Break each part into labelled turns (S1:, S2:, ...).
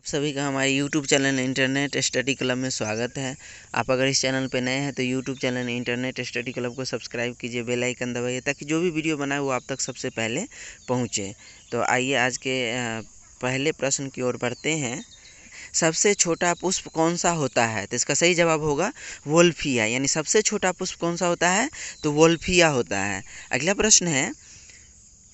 S1: सभी का हमारे YouTube channel internet study club में स्वागत है। आप अगर इस चैनल पर नए हैं तो YouTube channel internet study club को सब्सक्राइब कीजिए, बेल आइकन दबाइए ताकि जो भी वीडियो बनाए वो आप तक सबसे पहले पहुंचे। तो आइए आज के पहले प्रश्न की ओर बढ़ते हैं। सबसे छोटा पुष्प कौन सा होता है? तो इसका सही जवाब होगा वोल्फिया, यानी सबसे छोटा पुष्प कौन सा होता है? तो वोल्फिया होता है। अगला प्रश्न है,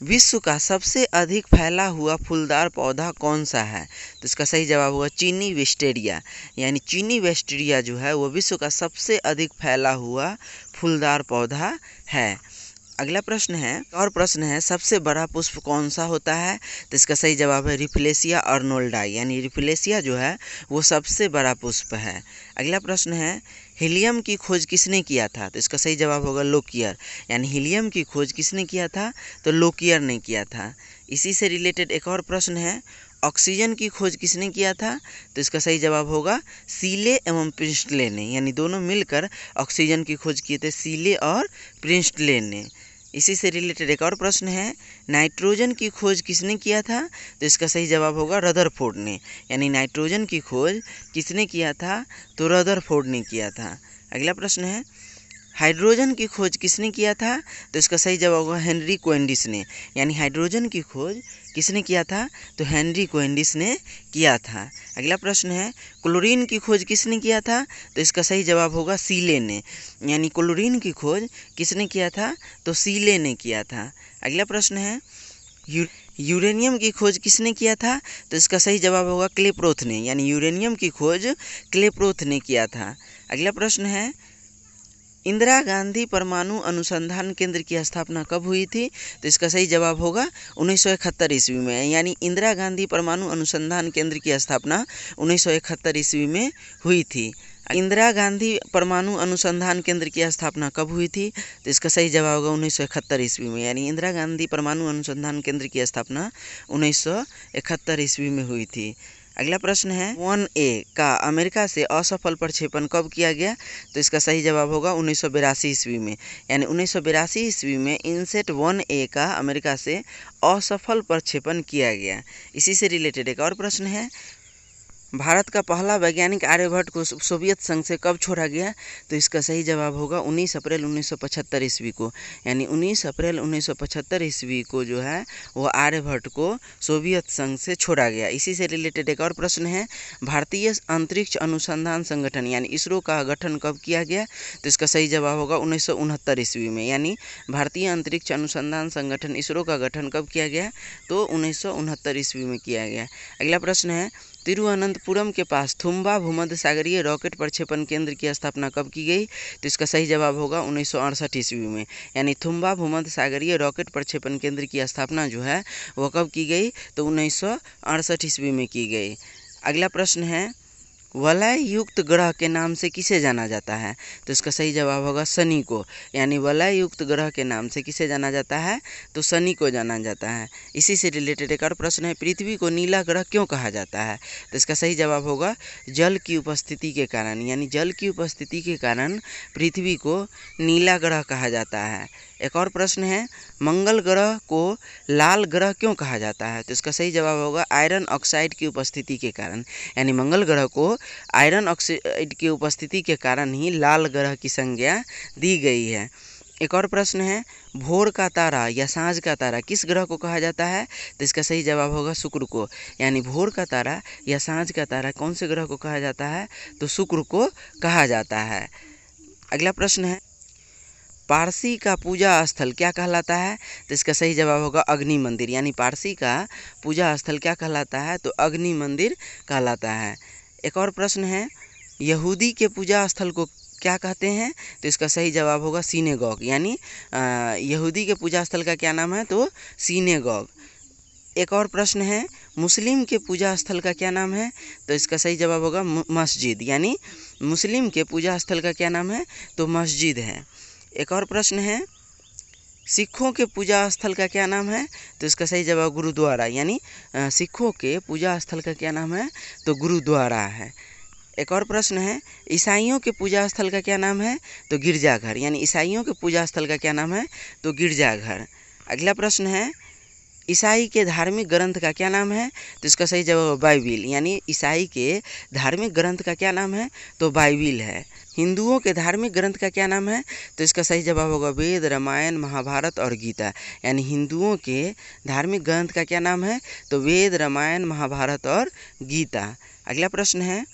S1: विश्व का सबसे अधिक फैला हुआ फूलदार पौधा कौन सा है? तो इसका सही जवाब होगा चीनी विस्टेरिया, यानी चीनी विस्टेरिया जो है वो विश्व का सबसे अधिक फैला हुआ फूलदार पौधा है। अगला प्रश्न है, और प्रश्न है, सबसे बड़ा पुष्प कौन सा होता है? तो इसका सही जवाब है रिफ्लेशिया अर्नोल्डाई, यानी रिफ्लेशिया जो है वो सबसे बड़ा पुष्प है। अगला प्रश्न है, हीलियम की खोज किसने किया था? तो इसका सही जवाब होगा लोकियर, यानी हीलियम की खोज किसने किया था? तो लोकियर ने किया था। इसी से रिलेटेड एक और प्रश्न है, ऑक्सीजन की खोज किसने किया था? तो इसका सही जवाब होगा सीले एवं प्रिंस्टले ने, यानी दोनों मिलकर ऑक्सीजन की खोज किए थे, सीले और प्रिंस्टले ने। इसी से रिलेटेड एक और प्रश्न है, नाइट्रोजन की खोज किसने किया था? तो इसका सही जवाब होगा रदरफोर्ड ने, यानी नाइट्रोजन की खोज किसने किया था? तो रदरफोर्ड ने किया था। अगला प्रश्न है, हाइड्रोजन की खोज किसने किया था? तो इसका सही जवाब होगा हेनरी कोएंडिस ने, यानी हाइड्रोजन की खोज किसने किया था? तो हेनरी कोएंडिस ने किया था। अगला प्रश्न है, क्लोरीन की खोज किसने किया था? तो इसका सही जवाब होगा सीले ने, यानी क्लोरीन की खोज किसने किया था? तो सीले ने किया था। अगला प्रश्न है, यूरेनियम की खोज किसने किया था? तो इसका सही जवाब होगा क्लेप्रोथ ने, यानी यूरेनियम की खोज क्लेप्रोथ ने किया था। अगला प्रश्न है, इंदिरा गांधी परमाणु अनुसंधान केंद्र की स्थापना कब हुई थी? तो इसका सही जवाब होगा 1971 ईस्वी में, यानी इंदिरा गांधी परमाणु अनुसंधान केंद्र की स्थापना 1971 ईस्वी में हुई थी। इंदिरा गांधी परमाणु अनुसंधान केंद्र की स्थापना कब हुई थी? तो इसका सही जवाब होगा 1971 ईस्वी में, यानी इंदिरा गांधी परमाणु अनुसंधान केंद्र की स्थापना 1971 ईस्वी में हुई थी। अगला प्रश्न है, 1A का अमेरिका से असफल प्रक्षेपण कब किया गया? तो इसका सही जवाब होगा 1982 ईस्वी में, यानी 1982 ईस्वी में इनसेट 1A का अमेरिका से असफल प्रक्षेपण किया गया। इसी से रिलेटेड एक और प्रश्न है, भारत का पहला वैज्ञानिक आर्यभट्ट को सोवियत संघ से कब छोड़ा गया? तो इसका सही जवाब होगा 19 अप्रैल 1975 ईस्वी को, यानी 19 अप्रैल 1975 ईस्वी को जो है वो आर्यभट्ट को सोवियत संघ से छोड़ा गया। इसी से रिलेटेड एक और प्रश्न है, भारतीय अंतरिक्ष अनुसंधान संगठन यानी इसरो का गठन कब किया गया? तो इसका सही जवाब होगा 1969 ईस्वी में, यानी भारतीय अंतरिक्ष अनुसंधान संगठन इसरो का गठन कब किया गया? तो 1969 ईस्वी में किया गया। अगला प्रश्न है, तिरुवनंतपुरम के पास थुम्बा भूमध्य सागरीय रॉकेट प्रक्षेपण केंद्र की स्थापना कब की गई? तो इसका सही जवाब होगा 1968 ईस्वी में, यानी थुम्बा भूमध्य सागरीय रॉकेट प्रक्षेपण केंद्र की स्थापना जो है वह कब की गई? तो 1968 ईस्वी में की गई। अगला प्रश्न है, वलय युक्त ग्रह के नाम से किसे जाना जाता है? तो इसका सही जवाब होगा शनि को, यानी वलय युक्त ग्रह के नाम से किसे जाना जाता है? तो शनि को जाना जाता है। इसी से रिलेटेड एक और प्रश्न है, पृथ्वी को नीला ग्रह क्यों कहा जाता है? तो इसका सही जवाब होगा जल की उपस्थिति के कारण, यानी जल की उपस्थिति के कारण पृथ्वी को नीला ग्रह कहा जाता है। एक और प्रश्न है, मंगल ग्रह को लाल ग्रह क्यों कहा जाता है? तो इसका सही जवाब होगा आयरन ऑक्साइड की उपस्थिति के कारण, यानी मंगल ग्रह को आयरन ऑक्साइड की उपस्थिति के कारण ही लाल ग्रह की संज्ञा दी गई है। एक और प्रश्न है, भोर का तारा या सांझ का तारा किस ग्रह को कहा जाता है? तो इसका सही जवाब होगा शुक्र को, यानी भोर का तारा या सांझ का तारा कौन से ग्रह को कहा जाता है? तो शुक्र को कहा जाता है। अगला प्रश्न है, पारसी का पूजा स्थल क्या कहलाता है? तो इसका सही जवाब होगा अग्नि मंदिर, यानी पारसी का पूजा स्थल क्या कहलाता है? तो अग्नि मंदिर कहलाता है। एक और प्रश्न है, यहूदी के पूजा स्थल को क्या कहते हैं? तो इसका सही जवाब होगा सिनेगॉग, यानी यहूदी के पूजा स्थल का क्या नाम है? तो सिनेगॉग। एक और प्रश्न है, मुस्लिम के पूजा स्थल का क्या नाम है? तो इसका सही जवाब होगा मस्जिद, यानी मुस्लिम के पूजा स्थल का क्या नाम है? तो मस्जिद है। एक और प्रश्न है, सिखों के पूजा स्थल का क्या नाम है? तो इसका सही जवाब गुरुद्वारा, यानी सिखों के पूजा स्थल का क्या नाम है? तो गुरुद्वारा है। एक और प्रश्न है, ईसाइयों के पूजा स्थल का क्या नाम है? तो गिरजाघर, यानी ईसाइयों के पूजा स्थल का क्या नाम है? तो गिरजाघर। अगला प्रश्न है, ईसाई के धार्मिक ग्रंथ का क्या नाम है? तो इसका सही जवाब बाइबिल, यानी ईसाई के धार्मिक ग्रंथ का क्या नाम है? तो बाइबिल है। हिंदुओं के धार्मिक ग्रंथ का क्या नाम है? तो इसका सही जवाब होगा वेद, रामायण, महाभारत और गीता। यानी हिंदुओं के धार्मिक ग्रंथ का क्या नाम है? तो वेद, रामायण, महाभारत और गीता। अगला प्रश्न है,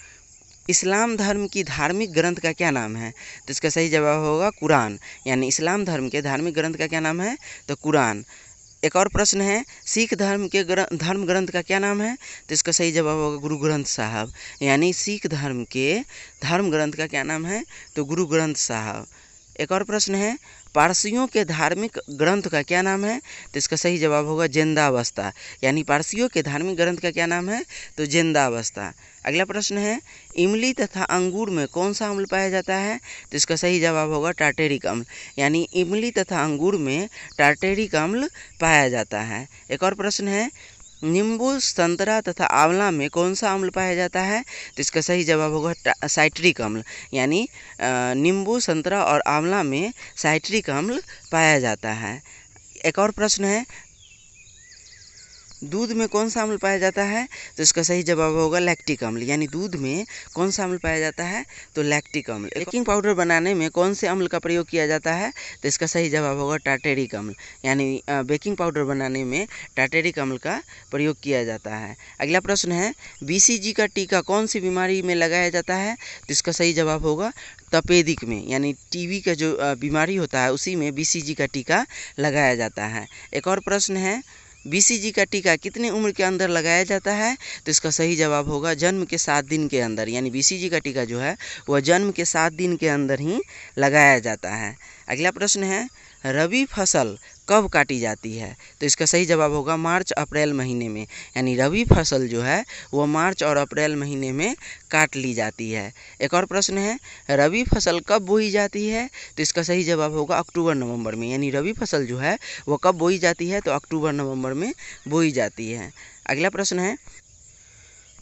S1: इस्लाम धर्म की धार्मिक ग्रंथ का क्या नाम है? तो इसका सही जवाब होगा कुरान। यानी इस्लाम धर्म के धार्मिक ग्रंथ का क्या नाम है? तो कुरान। एक और प्रश्न है, सिख धर्म के धर्म ग्रंथ का क्या नाम है? तो इसका सही जवाब होगा गुरु ग्रंथ साहब। यानी सिख धर्म के धर्म ग्रंथ का क्या नाम है? तो गुरु ग्रंथ साहब। एक और प्रश्न है, पारसियों के धार्मिक ग्रंथ का क्या नाम है? तो इसका सही जवाब होगा जिंदावस्ता। यानी पारसियों के धार्मिक ग्रंथ का क्या नाम है? तो जिंदावस्ता। अगला प्रश्न है, इमली तथा अंगूर में कौन सा अम्ल पाया जाता है? तो इसका सही जवाब होगा टार्टेरिक अम्ल। यानी इमली तथा अंगूर में टार्टेरिक अम्ल पाया जाता है। एक और प्रश्न है, नींबू, संतरा तथा आंवला में कौन सा अम्ल पाया जाता है? तो इसका सही जवाब होगा साइट्रिक अम्ल। यानी नींबू, संतरा और आंवला में साइट्रिक अम्ल पाया जाता है। एक और प्रश्न है, दूध में कौन सा अम्ल पाया जाता है? तो इसका सही जवाब होगा लैक्टिक अम्ल। यानी दूध में कौन सा अम्ल पाया जाता है? तो लैक्टिक अम्ल। बेकिंग पाउडर बनाने में कौन से अम्ल का प्रयोग किया जाता है? तो इसका सही जवाब होगा टार्टेरिक अम्ल। यानी बेकिंग पाउडर बनाने में टार्टेरिक अम्ल का प्रयोग किया जाता है। अगला प्रश्न है, BCG का टीका कौन सी बीमारी में लगाया जाता है? तो इसका सही जवाब होगा तपेदिक में। यानी टीबी का जो बीमारी होता है उसी में BCG का टीका लगाया जाता है। एक और प्रश्न है, BCG का टीका कितने उम्र के अंदर लगाया जाता है? तो इसका सही जवाब होगा जन्म के 7 दिन के अंदर। यानी BCG का टीका जो है वह जन्म के 7 दिन के अंदर ही लगाया जाता है। अगला प्रश्न है, रबी फसल कब काटी जाती है? तो इसका सही जवाब होगा मार्च अप्रैल महीने में। यानी रबी फसल जो है वह मार्च और अप्रैल महीने में काट ली जाती है। एक और प्रश्न है, रबी फसल कब बोई जाती है? तो इसका सही जवाब होगा अक्टूबर नवंबर में। यानी रबी फसल जो है वह कब बोई जाती है? तो अक्टूबर नवंबर में बोई जाती है। अगला प्रश्न है,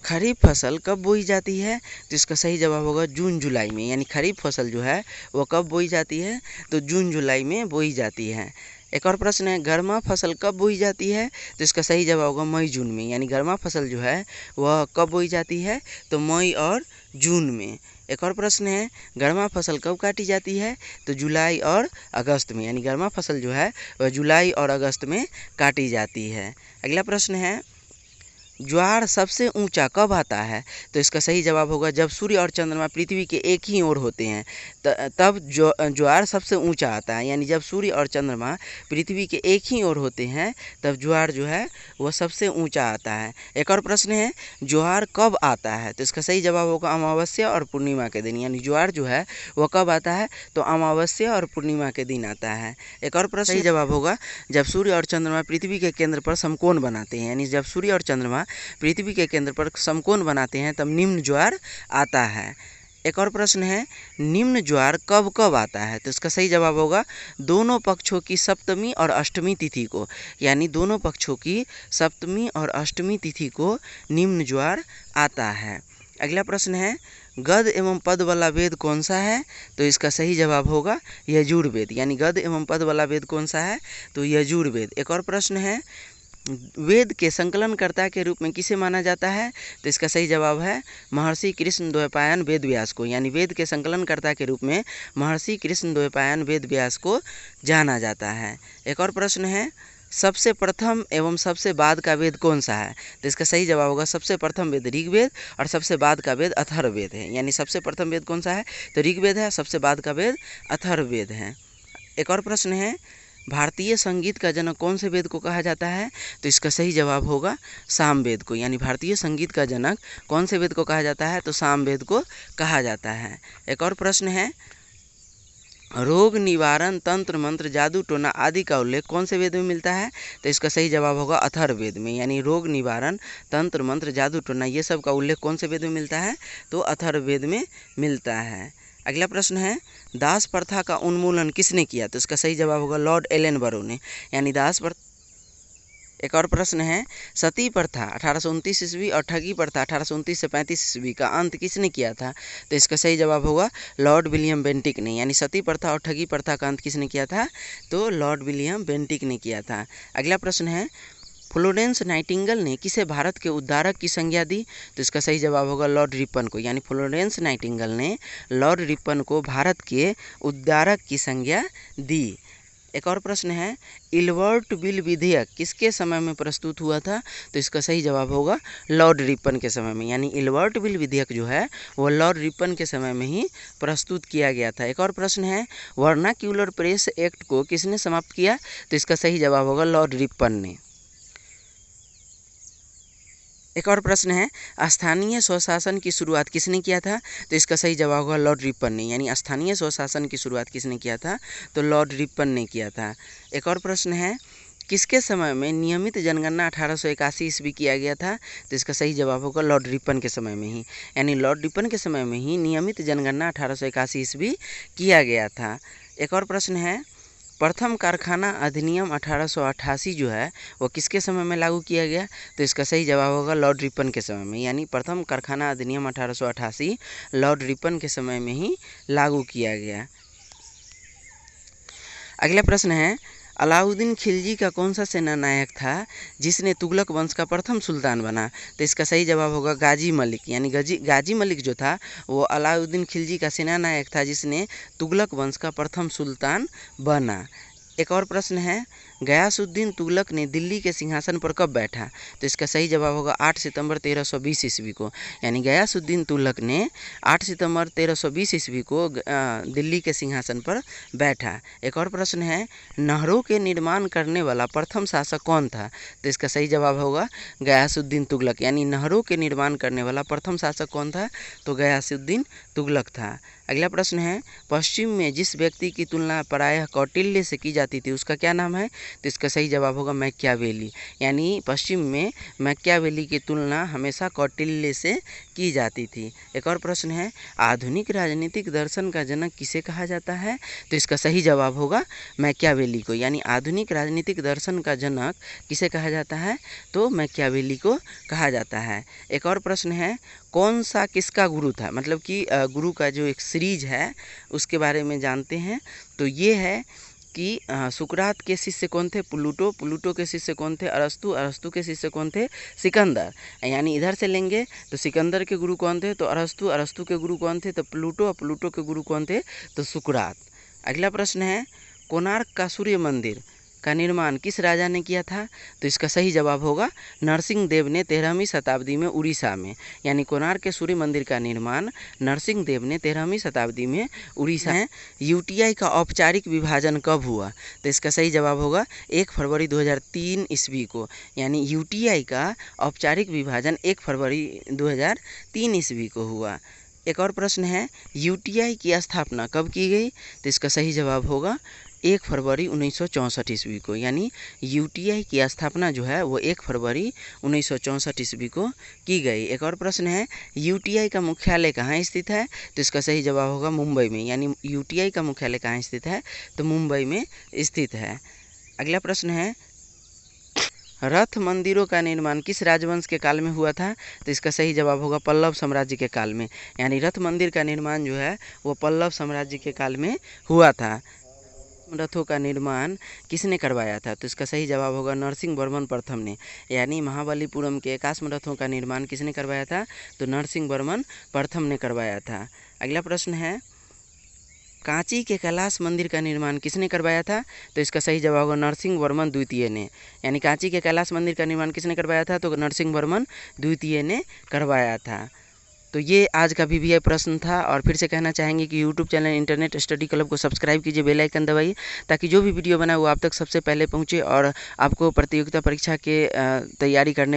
S1: खरीफ फसल कब बोई जाती है? तो इसका सही जवाब होगा जून जुलाई में। यानी खरीफ फसल जो है वह कब बोई जाती है? तो जून जुलाई में बोई जाती है। एक और प्रश्न है, गर्मा फसल कब बोई जाती है? तो इसका सही जवाब होगा मई जून में। यानी गर्मा फसल जो है वह कब बोई जाती है? तो मई और जून में। एक और प्रश्न है, गर्मा फसल कब काटी जाती है? तो जुलाई और अगस्त में। यानी गर्मा फसल जो है वह जुलाई और अगस्त में काटी जाती है। अगला प्रश्न है, ज्वार सबसे ऊंचा कब आता है? तो इसका सही जवाब होगा जब सूर्य और चंद्रमा पृथ्वी के एक ही ओर होते हैं तब ज्वार सबसे ऊंचा आता है। यानी जब सूर्य और चंद्रमा पृथ्वी के एक ही ओर होते हैं तब ज्वार जो है वह सबसे ऊंचा आता है। एक और प्रश्न है, ज्वार कब आता है? तो इसका सही जवाब होगा अमावस्या और पूर्णिमा के दिन। यानी ज्वार जो है वह कब आता है? तो अमावस्या और पूर्णिमा के दिन आता है। एक और प्रश्न सही जवाब होगा जब सूर्य और चंद्रमा पृथ्वी के केंद्र पर समकोण बनाते हैं। यानी जब सूर्य और चंद्रमा पृथ्वी के केंद्र पर समकोण बनाते हैं तब निम्न ज्वार आता है। एक और प्रश्न है, निम्न ज्वार कब कब आता है? तो इसका सही जवाब होगा दोनों पक्षों की सप्तमी और अष्टमी तिथि को। यानी दोनों पक्षों की सप्तमी और अष्टमी तिथि को निम्न ज्वार आता है। अगला प्रश्न है, गद एवं पद वाला वेद कौन सा है? तो इसका सही जवाब होगा यजुर्वेद। यानी गद एवं पद वाला वेद कौन सा है? तो यजुर्वेद। एक और प्रश्न है, वेद के संकलनकर्ता के रूप में किसे माना जाता है? तो इसका सही जवाब है महर्षि कृष्णद्वैपायन वेद व्यास को। यानी वेद के संकलनकर्ता के रूप में महर्षि कृष्णद्वैपायन वेद व्यास को जाना जाता है। एक और प्रश्न है, सबसे प्रथम एवं सबसे बाद का वेद कौन सा है? तो इसका सही जवाब होगा सबसे प्रथम वेद ऋग्वेद और सबसे बाद का वेद अथर्ववेद है। यानी सबसे प्रथम वेद कौन सा है? तो ऋग्वेद है। सबसे बाद का वेद अथर्ववेद है। एक और प्रश्न है, भारतीय संगीत का जनक कौन से वेद को कहा जाता है? तो इसका सही जवाब होगा सामवेद को। यानी भारतीय संगीत का जनक कौन से वेद को कहा जाता है? तो सामवेद को कहा जाता है। एक और प्रश्न है, रोग निवारण, तंत्र मंत्र, जादू टोना आदि का उल्लेख कौन से वेद में मिलता है? तो इसका सही जवाब होगा अथर्ववेद में। यानी रोग निवारण, तंत्र मंत्र, जादू टोना ये सब का उल्लेख कौन से वेद में मिलता है? तो अथर्ववेद में मिलता है। अगला प्रश्न है, दास प्रथा का उन्मूलन किसने किया? तो इसका सही जवाब होगा लॉर्ड एलन बरो ने। यानी दास प्रथा। एक और प्रश्न है, सती प्रथा 1829 ईस्वी और ठगी प्रथा 1829 से 35 ईस्वी का अंत किसने किया था? तो इसका सही जवाब होगा लॉर्ड विलियम बेंटिक ने। यानी सती प्रथा और ठगी प्रथा का अंत किसने किया था? तो लॉर्ड विलियम बेंटिक ने किया था। अगला प्रश्न है, फ्लोरेंस नाइटिंगेल ने किसे भारत के उद्धारक की संज्ञा दी? तो इसका सही जवाब होगा लॉर्ड रिपन को, यानी फ्लोरेंस नाइटिंगेल ने लॉर्ड रिपन को भारत के उद्धारक की संज्ञा दी। एक और प्रश्न है, इल्बर्ट बिल विधेयक किसके समय में प्रस्तुत हुआ था? तो इसका सही जवाब होगा लॉर्ड रिपन के समय में, यानी इल्बर्ट बिल विधेयक जो है वो लॉर्ड रिपन के समय में ही प्रस्तुत किया गया था। एक और प्रश्न है, वर्नाक्यूलर प्रेस एक्ट को किसने समाप्त किया? तो इसका सही जवाब होगा लॉर्ड रिपन ने। एक और प्रश्न है, स्थानीय स्वशासन की शुरुआत किसने किया था? तो इसका सही जवाब होगा लॉर्ड रिपन ने, यानी स्थानीय स्वशासन की शुरुआत किसने किया था? तो लॉर्ड रिपन ने किया था। एक और प्रश्न है, किसके समय में नियमित जनगणना 1881 ईस्वी किया गया था? तो इसका सही जवाब होगा लॉर्ड रिपन के समय में ही, यानी लॉर्ड रिपन के समय में ही नियमित जनगणना 1881 ईस्वी किया गया था। एक और प्रश्न है, प्रथम कारखाना अधिनियम 1888 जो है वो किसके समय में लागू किया गया? तो इसका सही जवाब होगा लॉर्ड रिपन के समय में, यानी प्रथम कारखाना अधिनियम 1888 लॉर्ड रिपन के समय में ही लागू किया गया। अगला प्रश्न है, अलाउद्दीन खिलजी का कौन सा सेनानायक था जिसने तुगलक वंश का प्रथम सुल्तान बना? तो इसका सही जवाब होगा गाजी मलिक, यानी गाजी मलिक जो था वो अलाउद्दीन खिलजी का सेनानायक था जिसने तुगलक वंश का प्रथम सुल्तान बना। एक और प्रश्न है, गयासुद्दीन तुगलक ने दिल्ली के सिंहासन पर कब बैठा? तो इसका सही जवाब होगा 8 सितंबर 1320 ईस्वी को, यानी गयासुद्दीन तुगलक ने 8 सितंबर 1320 ईस्वी को दिल्ली के सिंहासन पर बैठा। एक और प्रश्न है, नहरों के निर्माण करने वाला प्रथम शासक कौन था? तो इसका सही जवाब होगा गयासुद्दीन तुगलक, यानी नहरों के निर्माण करने वाला प्रथम शासक कौन था? तो गयासुद्दीन तुगलक था। अगला प्रश्न है, पश्चिम में जिस व्यक्ति की तुलना प्रायः कौटिल्य से की जाती थी उसका क्या नाम है? तो इसका सही जवाब होगा मैकियावेली, यानी पश्चिम में मैकियावेली की तुलना हमेशा कौटिल्य से की जाती थी। एक और प्रश्न है, आधुनिक राजनीतिक दर्शन का जनक किसे कहा जाता है? तो इसका सही जवाब होगा मैकियावेली को, यानी आधुनिक राजनीतिक दर्शन का जनक किसे कहा जाता है? तो मैकियावेली को कहा जाता है। एक और प्रश्न है, कौन सा किसका गुरु था? मतलब कि गुरु का जो एक सीरीज है उसके बारे में जानते हैं। तो ये है कि सुकरात के शिष्य कौन थे? प्लूटो के शिष्य कौन थे? अरस्तु के शिष्य कौन थे? सिकंदर। यानी इधर से लेंगे तो सिकंदर के गुरु कौन थे? तो अरस्तु के गुरु कौन थे? तो प्लूटो के गुरु कौन थे? तो सुकरात। अगला प्रश्न है, कोणार्क का सूर्य मंदिर का निर्माण किस राजा ने किया था? तो इसका सही जवाब होगा नरसिंह देव ने 13वीं शताब्दी में उड़ीसा में, यानी कोणार्क के सूर्य मंदिर का निर्माण नरसिंह देव ने 13वीं शताब्दी में उड़ीसा में। यूटीआई का औपचारिक विभाजन कब हुआ? तो इसका सही जवाब होगा 1 फरवरी 2003 ईस्वी को, यानी यूटीआई का औपचारिक विभाजन 1 फरवरी 2003 ईस्वी को हुआ। एक और प्रश्न है, यूटीआई की स्थापना कब की गई? तो इसका सही जवाब होगा 1 फरवरी 1964 ईस्वी को, यानी यूटीआई की स्थापना जो है वो 1 फरवरी 1964 ईस्वी को की गई। एक और प्रश्न है, यूटीआई का मुख्यालय कहाँ स्थित है? तो इसका सही जवाब होगा मुंबई में, यानी यूटीआई का मुख्यालय कहाँ स्थित है? तो मुंबई में स्थित है। अगला प्रश्न है, रथ मंदिरों का निर्माण किस राजवंश के काल में हुआ था? तो इसका सही जवाब होगा पल्लव साम्राज्य के काल में, यानी रथ मंदिर का निर्माण जो है वो पल्लव साम्राज्य के काल में हुआ था। रथों का निर्माण किसने करवाया था? तो इसका सही जवाब होगा नरसिंह वर्मन प्रथम ने, यानी महाबलीपुरम के एकाश्म रथों का निर्माण किसने करवाया था? तो नरसिंह वर्मन प्रथम ने करवाया था। अगला प्रश्न है, कांची के कैलाश मंदिर का निर्माण किसने करवाया था? तो इसका सही जवाब होगा नरसिंह वर्मन द्वितीय ने, यानी कांची के कैलाश मंदिर का निर्माण किसने करवाया था? तो नरसिंह वर्मन द्वितीय ने करवाया था। तो ये आज का वीवीआई प्रश्न था, और फिर से कहना चाहेंगे कि YouTube channel internet study club को सब्सक्राइब कीजिए, बेल आइकन दबाइए ताकि जो भी वीडियो बनाए वो आप तक सबसे पहले पहुँचे और आपको प्रतियोगिता परीक्षा के तैयारी करने में